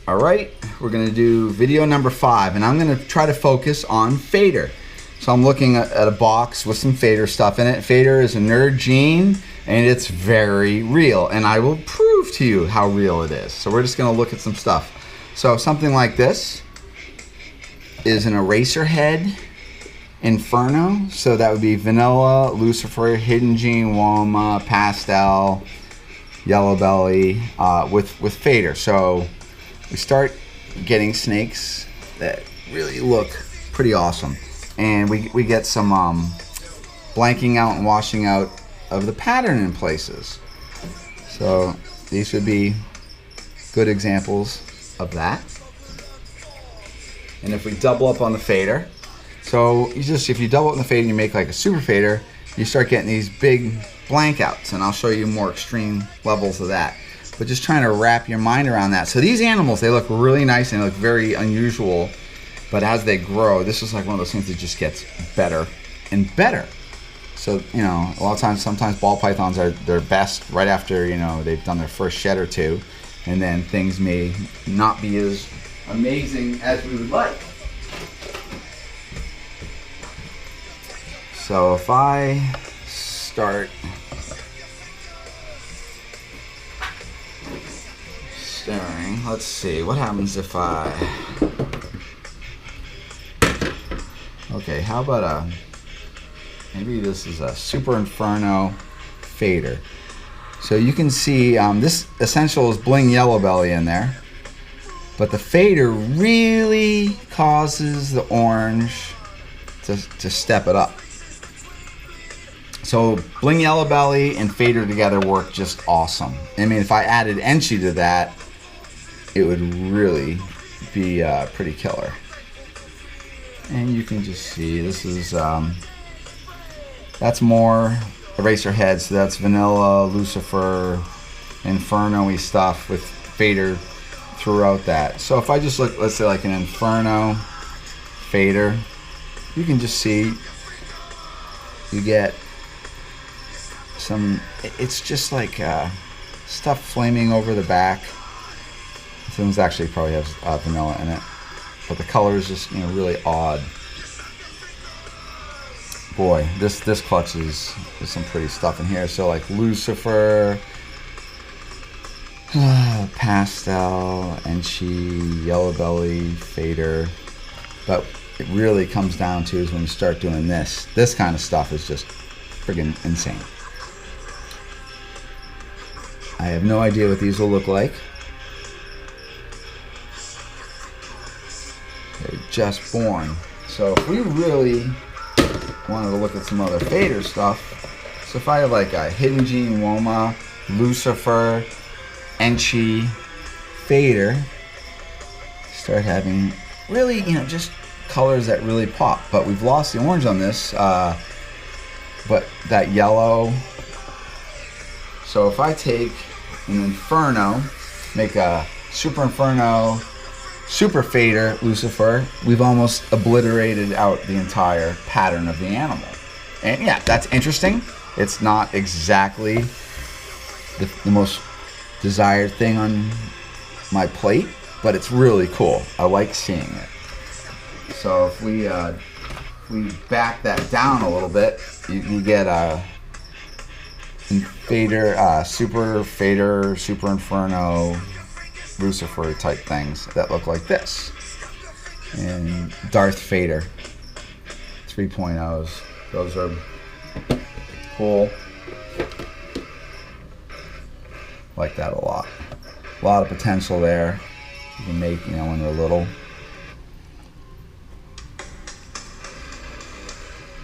All right, we're gonna do video number 5, and I'm gonna try to focus on fader. So I'm looking at a box with some fader stuff in it. Fader is a nerd gene, and it's very real, and I will prove to you how real it is. So we're just gonna look at some stuff. So something like this is an eraser head Inferno. So that would be vanilla, Lucifer, hidden gene, Woma, pastel, yellow belly, with fader. So we start getting snakes that really look pretty awesome, and we get some blanking out and washing out of the pattern in places. So these would be good examples of that. And if we double up on the fader, so if you double up on the fader and you make like a super fader, you start getting these big blank outs, and I'll show you more extreme levels of that. But just trying to wrap your mind around that. So these animals, they look really nice and they look very unusual, but as they grow, this is like one of those things that just gets better and better. So, you know, a lot of times, sometimes ball pythons are their best right after, you know, they've done their first shed or two, and then things may not be as amazing as we would like. So if I start staring, let's see, what happens if okay, how about maybe this is a Super Inferno fader. So you can see this essential is bling yellow belly in there, but the fader really causes the orange to step it up. So bling yellow belly and fader together work just awesome. I mean, if I added Enchi to that, it would really be pretty killer. And you can just see this is that's more eraser head, so that's vanilla, Lucifer, Inferno-y stuff with fader throughout that. So if I just look, let's say like an Inferno fader, you can just see you get some, it's just like stuff flaming over the back. This one's actually probably has vanilla in it, but the color is just, you know, really odd. Boy, this clutch is some pretty stuff in here. So like Lucifer, pastel, Enchi, yellow belly, fader. But it really comes down to is when you start doing this kind of stuff is just friggin' insane. I have no idea what these will look like. They're just born. So if we really wanted to look at some other fader stuff, so if I have like a hidden gene, Woma, Lucifer, Enchi, fader, start having really, you know, just colors that really pop. But we've lost the orange on this, but that yellow. So if I take an Inferno, make a Super Inferno, Super Fader, Lucifer, we've almost obliterated out the entire pattern of the animal. And yeah, that's interesting. It's not exactly the most desired thing on my plate, but it's really cool. I like seeing it. So if we back that down a little bit, you get a fader, Super Fader, Super Inferno, Lucifer type things that look like this. And Darth Fader 3.0s. Those are cool. Like that a lot. A lot of potential there. You can make, you know, when they're little.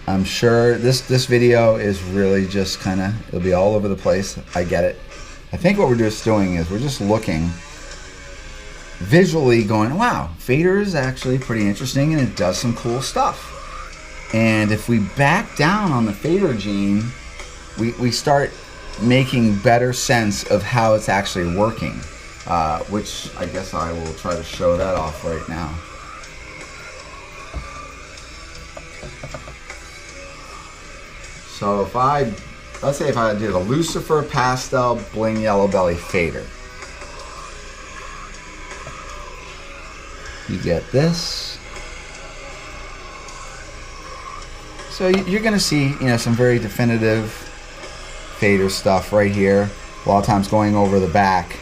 I'm sure this video is really just kind of, it'll be all over the place. I get it. I think what we're just doing is we're just looking visually going, wow, fader is actually pretty interesting and it does some cool stuff. And if we back down on the fader gene, we start making better sense of how it's actually working, which I guess I will try to show that off right now. So if let's say if I did a Lucifer pastel bling yellow belly fader. You get this. So you're gonna see, some very definitive fader stuff right here. A lot of times going over the back.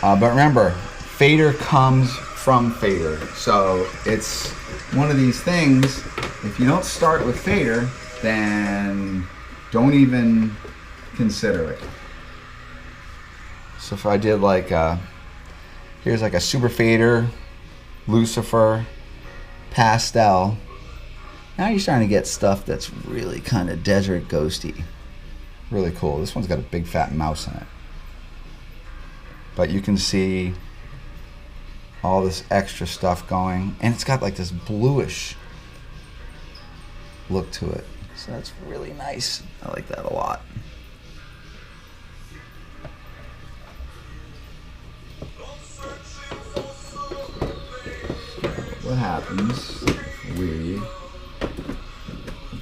But remember, fader comes from fader. So it's one of these things, if you don't start with fader, then don't even consider it. So if I did like, here's like a super fader, Lucifer, pastel. Now you're starting to get stuff that's really kind of desert ghosty. Really cool. This one's got a big fat mouse in it. But you can see all this extra stuff going. And it's got like this bluish look to it. So that's really nice. I like that a lot. What happens if we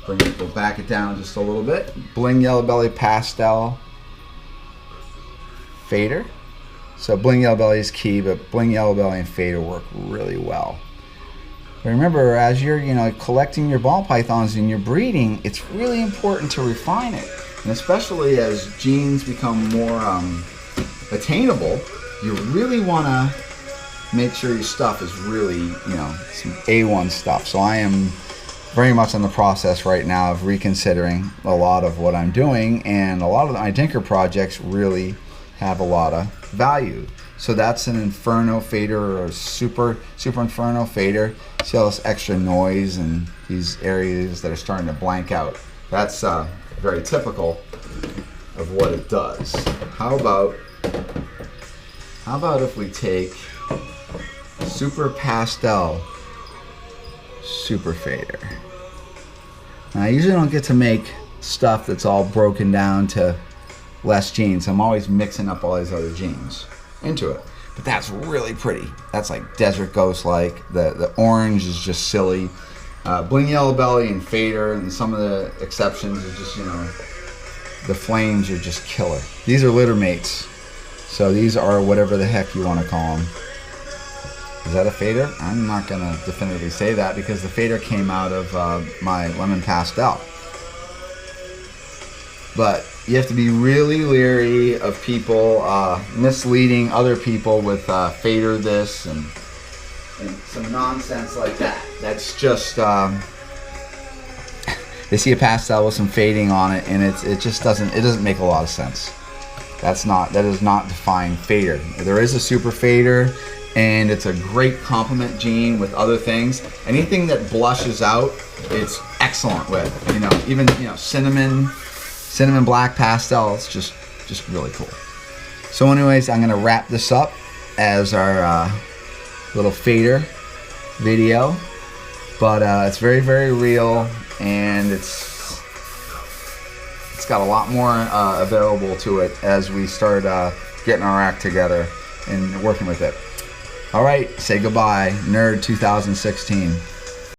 we'll back it down just a little bit. Bling Yellow Belly pastel fader. So Bling Yellow Belly is key, but Bling Yellow Belly and fader work really well. But remember, as you're collecting your ball pythons and you're breeding, it's really important to refine it. And especially as genes become more attainable, you really want to make sure your stuff is really, some A1 stuff. So I am very much in the process right now of reconsidering a lot of what I'm doing, and a lot of my Dinker projects really have a lot of value. So that's an Inferno fader, or super Inferno fader. See all this extra noise and these areas that are starting to blank out. That's very typical of what it does. How about if we take super pastel super fader. Now, I usually don't get to make stuff that's all broken down to less genes. I'm always mixing up all these other genes into it. But that's really pretty. That's like desert ghost like. The orange is just silly. Bling Yellow Belly and fader, and some of the exceptions are just, the flames are just killer. These are litter mates. So these are whatever the heck you want to call them. Is that a fader? I'm not going to definitively say that because the fader came out of my lemon pastel. But you have to be really leery of people misleading other people with fader this and some nonsense like that. That's just they see a pastel with some fading on it, and it just doesn't make a lot of sense. That does not define fader. There is a super fader, and it's a great complement gene with other things. Anything that blushes out, it's excellent with. Even cinnamon black pastel. It's just really cool. So anyways, I'm gonna wrap this up as our little fader video, but it's very, very real, and it's got a lot more available to it as we start getting our act together and working with it. All right, say goodbye, Nerd 2016.